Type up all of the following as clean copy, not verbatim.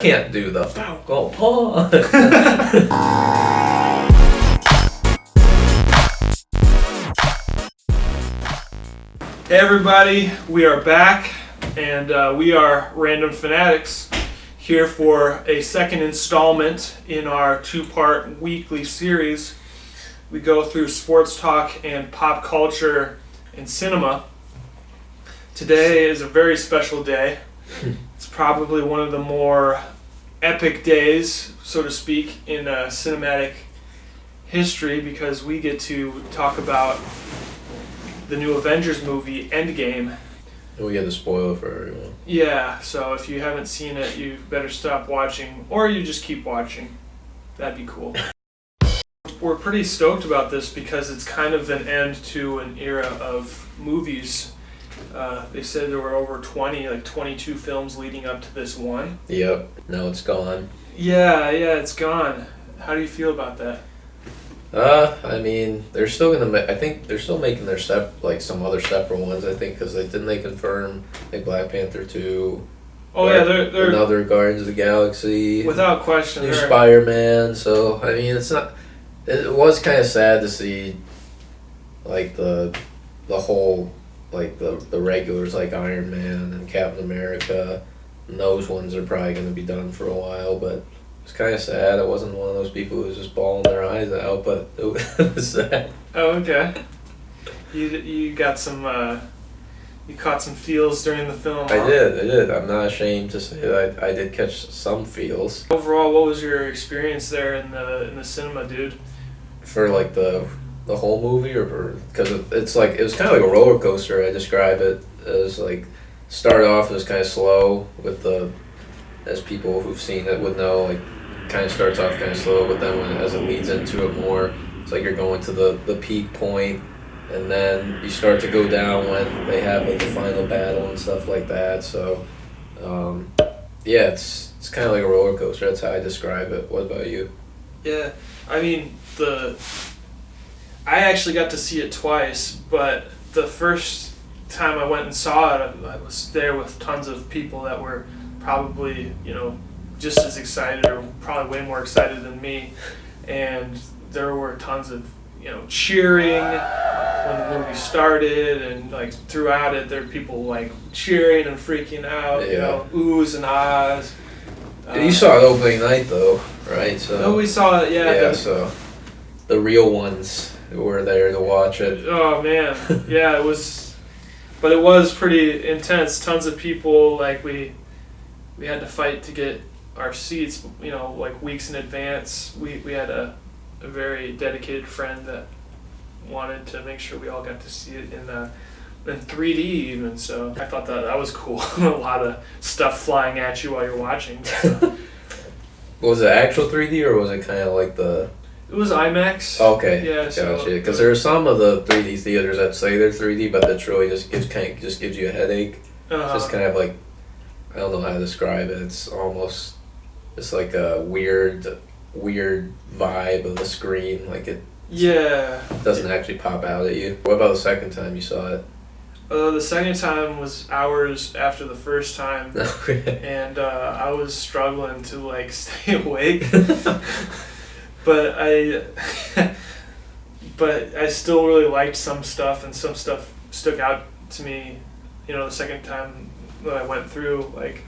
Can't do the go pause. Hey everybody, we are back, and we are Random Fanatics, here for a second installment in our two-part weekly series. We go through sports talk and pop culture and cinema. Today is a very special day. It's probably one of the more epic days, so to speak, in cinematic history, because we get to talk about the new Avengers movie, Endgame. And we get to spoil it for everyone. Yeah, so if you haven't seen it, you better stop watching, or you just keep watching. That'd be cool. We're pretty stoked about this because it's kind of an end to an era of movies. They said there were over 22 films leading up to this one. Yep, now it's gone. Yeah, it's gone. How do you feel about that? I mean, they're still gonna. I think they're still making their some other separate ones. I think because didn't they confirm like Black Panther 2? Oh yeah, they're another Guardians of the Galaxy. Without question, new Spider-Man. So I mean, it's not. It was kind of sad to see, like the whole the regulars like Iron Man and Captain America. And those ones are probably gonna be done for a while, but. It's kind of sad. I wasn't one of those people who was just bawling their eyes out, but it was sad. Oh, okay. You got some. You caught some feels during the film. I did. I'm not ashamed to say that I did catch some feels. Overall, what was your experience there in the cinema, dude? For like the whole movie, or because it was kind of like a roller coaster. I describe it as like started off as kind of slow with as people who've seen it would know, like kind of starts off kind of slow, but then as it leads into it more, it's like you're going to the peak point, and then you start to go down when they have like the final battle and stuff like that. So, yeah, it's kind of like a roller coaster. That's how I describe it. What about you? Yeah, I mean I actually got to see it twice, but the first time I went and saw it, I was there with tons of people that were probably, just as excited or probably way more excited than me. And there were tons of, cheering when the movie started, and like throughout it, there were people like cheering and freaking out, oohs and ahs. You saw it opening night though, right? So we saw it, yeah. Yeah, so the real ones were there to watch it. Oh man, yeah, it was pretty intense. Tons of people, like we had to fight to get our seats, like weeks in advance. We had a very dedicated friend that wanted to make sure we all got to see it in 3D even, so I thought that was cool. A lot of stuff flying at you while you're watching. So. Was it actual 3D or was it kind of like the... It was IMAX. Okay, yeah, gotcha. Because there are some of the 3D theaters that say they're 3D, but that's really just gives you a headache. It's just kind of like, I don't know how to describe it. It's almost just like a weird vibe of the screen. Like it doesn't actually pop out at you. What about the second time you saw it? The second time was hours after the first time, and I was struggling to like stay awake. But I still really liked some stuff, and some stuff stuck out to me. The second time that I went through, like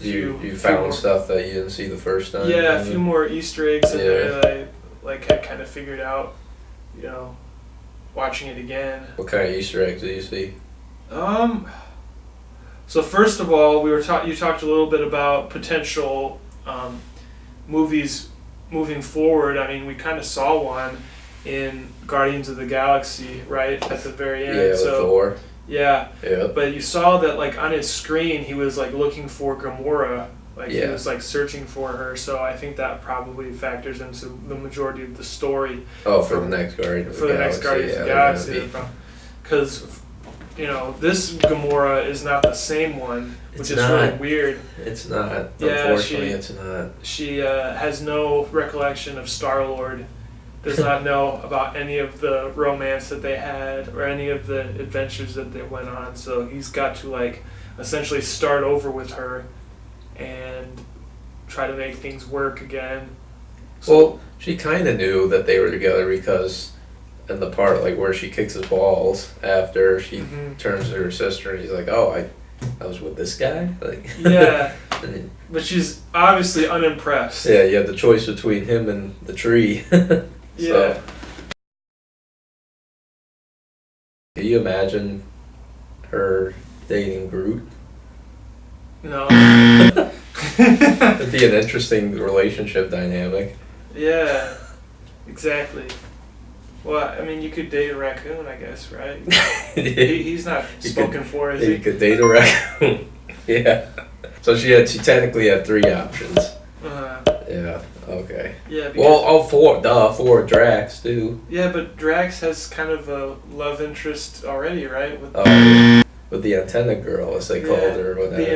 you found stuff that you didn't see the first time. Yeah, a few more Easter eggs in there that I had kind of figured out. Watching it again. What kind of Easter eggs did you see? So first of all, you talked a little bit about potential movies moving forward. I mean, we kind of saw one in Guardians of the Galaxy, right at the very end. Yeah, with Thor. Yeah. Yep. But you saw that like on his screen, he was like looking for Gamora. He was like searching for her. So I think that probably factors into the majority of the story. Oh, for the next Guardians of the Galaxy. Next Guardians of the Galaxy. Because, this Gamora is not the same one, which is really weird. It's not. Unfortunately, it's not. She has no recollection of Star-Lord. Does not know about any of the romance that they had or any of the adventures that they went on. So he's got to essentially start over with her, and try to make things work again. Well, she kind of knew that they were together because in the part like where she kicks his balls after she turns to her sister and he's like, "Oh, I was with this guy." Like yeah, but she's obviously unimpressed. Yeah, you had the choice between him and the tree. Yeah. Can you imagine her dating Groot? No. It'd be an interesting relationship dynamic. Yeah, exactly. Well, I mean, you could date a raccoon, I guess, right? He's not spoken for, is he? You could date a raccoon. Yeah. So she technically had 3 options. Yeah. Okay. Yeah. Well, 4 Drax too. Yeah, but Drax has kind of a love interest already, right? With the antenna girl, as they called her. The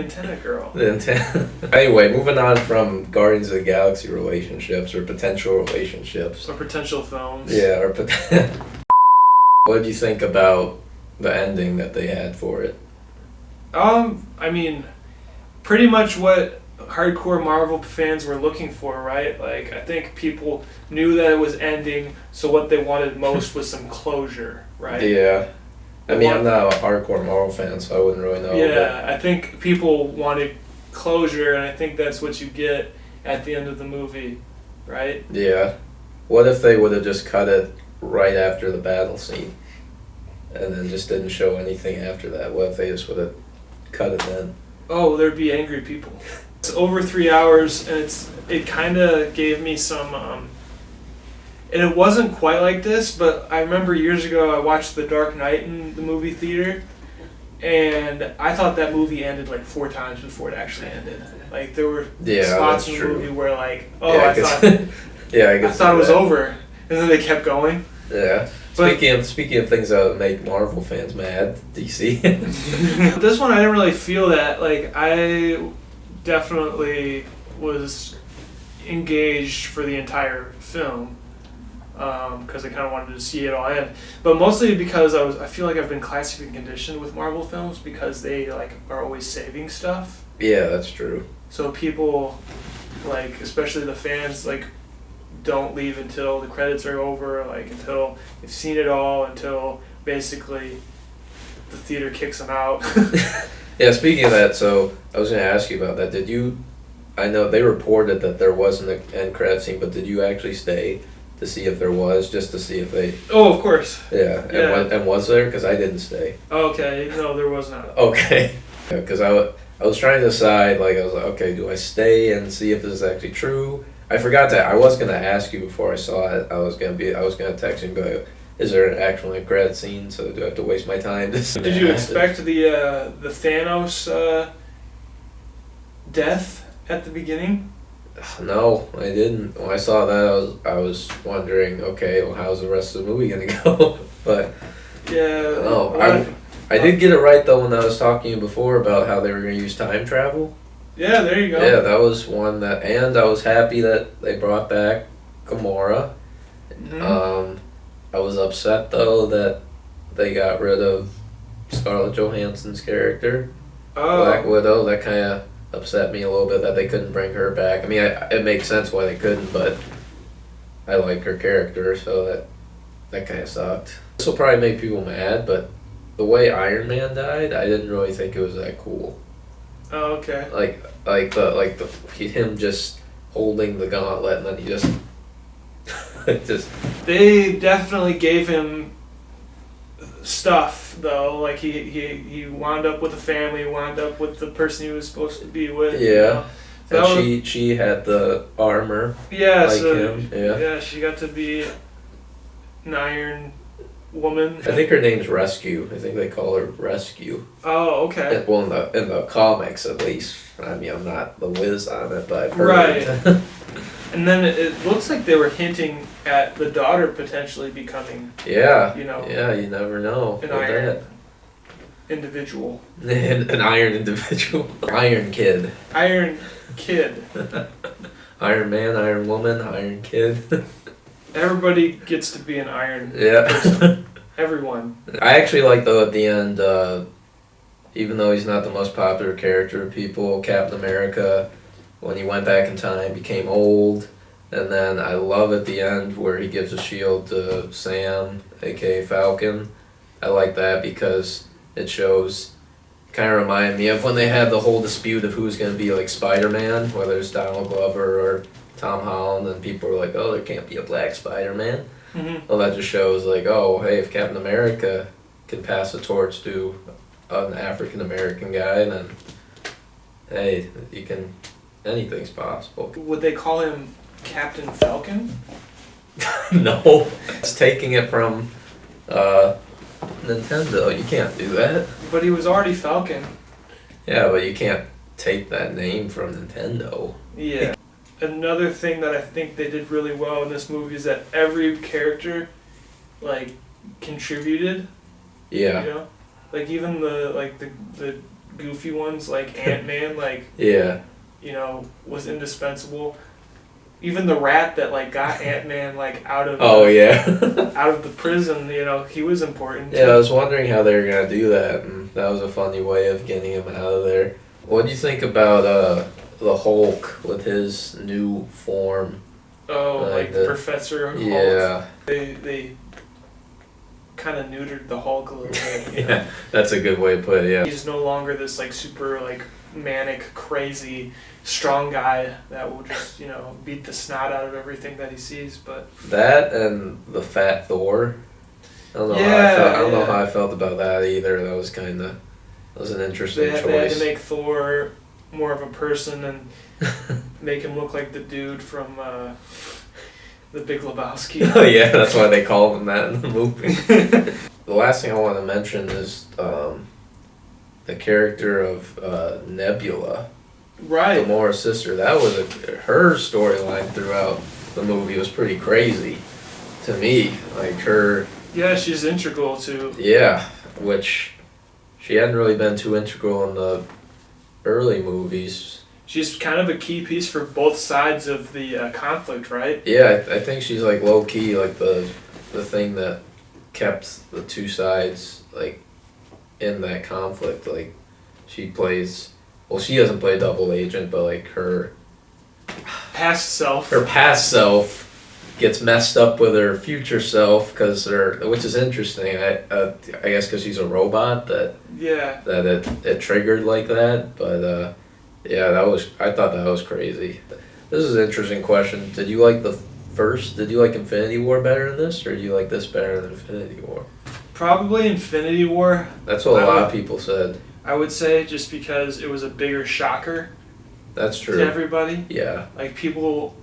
antenna girl. The antenna. Anyway, moving on from Guardians of the Galaxy relationships or potential relationships. Or potential films. Yeah, or what did you think about the ending that they had for it? I mean, pretty much what hardcore Marvel fans were looking for, right? Like, I think people knew that it was ending, so what they wanted most was some closure, right? Yeah. I mean, I'm not a hardcore Marvel fan, so I wouldn't really know. Yeah, I think people wanted closure, and I think that's what you get at the end of the movie, right? Yeah. What if they would have just cut it right after the battle scene, and then just didn't show anything after that? What if they just would have cut it then? Oh, there'd be angry people. It's over 3 hours, and it kind of gave me some. And it wasn't quite like this, but I remember years ago I watched The Dark Knight in the movie theater, and I thought that movie ended like 4 times before it actually ended. Like there were spots in the movie where like, I thought it was over, and then they kept going. Yeah. Speaking of things that would make Marvel fans mad, DC. This one I didn't really feel that. Like I definitely was engaged for the entire film. Because I kind of wanted to see it all end, but mostly because I feel like I've been classically conditioned with Marvel films because they like are always saving stuff. Yeah, that's true. So people, like especially the fans, like don't leave until the credits are over, like until they've seen it all, until basically the theater kicks them out. Yeah, speaking of that, so I was going to ask you about that. I know they reported that there wasn't an end credit scene, but did you actually stay to see if there was, just to see if they... Oh, of course. Yeah, and was there? Because I didn't stay. Okay, no, there was not. Okay. Because I was trying to decide, like, I was like, okay, do I stay and see if this is actually true? I forgot that I was going to ask you before I saw it. I was going to text you and go, is there an actual end credit scene? So do I have to waste my time? Did you expect the Thanos death at the beginning? No, I didn't. When I saw that, I was wondering, okay, well, how's the rest of the movie gonna go? But yeah, I did get it right though when I was talking before about how they were gonna use time travel. Yeah, there you go. Yeah, that was one and I was happy that they brought back Gamora. Mm-hmm. I was upset though that they got rid of Scarlett Johansson's character, Black Widow. That kind of upset me a little bit that they couldn't bring her back. I mean, it makes sense why they couldn't, but I like her character, so that kind of sucked. This will probably make people mad, but the way Iron Man died, I didn't really think it was that cool. Oh, okay. Like him just holding the gauntlet and then he just They definitely gave him stuff though, like he wound up with a family, wound up with the person he was supposed to be with. Yeah, you know? And she had the armor. Yeah, like him. Yeah, she got to be an Iron Woman. I think her name's Rescue. I think they call her Rescue. Oh, okay. Well, in the comics at least. I mean, I'm not the whiz on it, but I've heard. Right. And then it looks like they were hinting at the daughter potentially becoming. Yeah. You know. Yeah, you never know. An iron individual. An iron individual. Iron Kid. Iron Kid. Iron Man, Iron Woman, Iron Kid. Everybody gets to be an iron person. Everyone. I actually like though at the end, even though he's not the most popular character of people, Captain America when he went back in time, became old. And then I love at the end where he gives a shield to Sam, aka Falcon. I like that because it shows, kind of remind me of when they had the whole dispute of who's going to be like Spider-Man, whether it's Donald Glover or Tom Holland, and people were like, oh, there can't be a black Spider-Man. Mm-hmm. Well, that just shows like, oh, hey, if Captain America can pass the torch to an African American guy, then hey, you can, anything's possible. Would they call him Captain Falcon? No, it's taking it from Nintendo. You can't do that. But he was already Falcon. Yeah, but you can't take that name from Nintendo. Yeah. Another thing that I think they did really well in this movie is that every character, like, contributed. Yeah. You know, like even the goofy ones, like Ant-Man, like, Yeah. you know, was indispensable. Even the rat that like got Ant-Man like out of out of the prison, you know, he was important. Yeah, I was wondering how they were gonna do that, and that was a funny way of getting him out of there. What do you think about the Hulk with his new form? Oh, like the Professor Hulk. Yeah. They kind of neutered the Hulk a little bit. You know? Yeah, that's a good way to put it. Yeah. He's no longer this like super like manic, crazy, strong guy that will just, you know, beat the snot out of everything that he sees. But That and the Fat Thor. I don't know I don't know how I felt about that either. That was an interesting choice. They had to make Thor more of a person and make him look like the dude from The Big Lebowski. Oh yeah, that's why they called him that in the movie. The last thing I want to mention is the character of Nebula, Right. Gamora's sister. That was her storyline throughout the movie was pretty crazy to me. Like her. Yeah, she's integral to. Yeah, which she hadn't really been too integral in the early movies. She's kind of a key piece for both sides of the conflict, right? Yeah, I think she's like low key, like the thing that kept the two sides like in that conflict. Like she plays, well, she doesn't play double agent, but like her past self gets messed up with her future self which is interesting. I guess because she's a robot that it triggered like that, but. Yeah, I thought that was crazy. This is an interesting question. Did you like Infinity War better than this, or do you like this better than Infinity War? Probably Infinity War. That's what a lot of people said. I would say just because it was a bigger shocker. That's true. To everybody. Yeah. Like people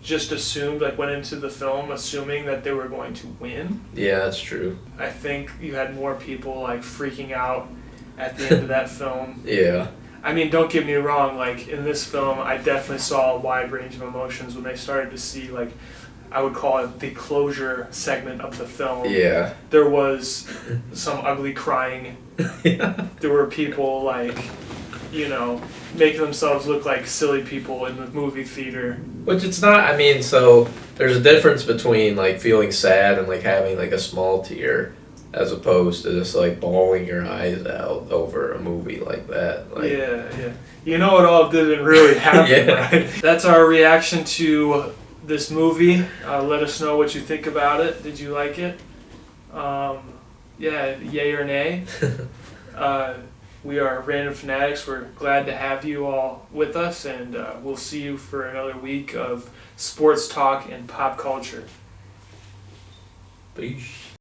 just assumed, like went into the film assuming that they were going to win. Yeah, that's true. I think you had more people like freaking out at the end of that film. Yeah. I mean, don't get me wrong, like, in this film, I definitely saw a wide range of emotions when they started to see, like, I would call it the closure segment of the film. Yeah. There was some ugly crying. Yeah. There were people, like, you know, making themselves look like silly people in the movie theater. Which it's not, I mean, so there's a difference between, like, feeling sad and, like, having, like, a small tear, as opposed to just like bawling your eyes out over a movie like that. Like, yeah. You know, it all didn't really happen, right? That's our reaction to this movie. Let us know what you think about it. Did you like it? Yay or nay? We are Random Fanatics. We're glad to have you all with us, and we'll see you for another week of sports talk and pop culture. Peace.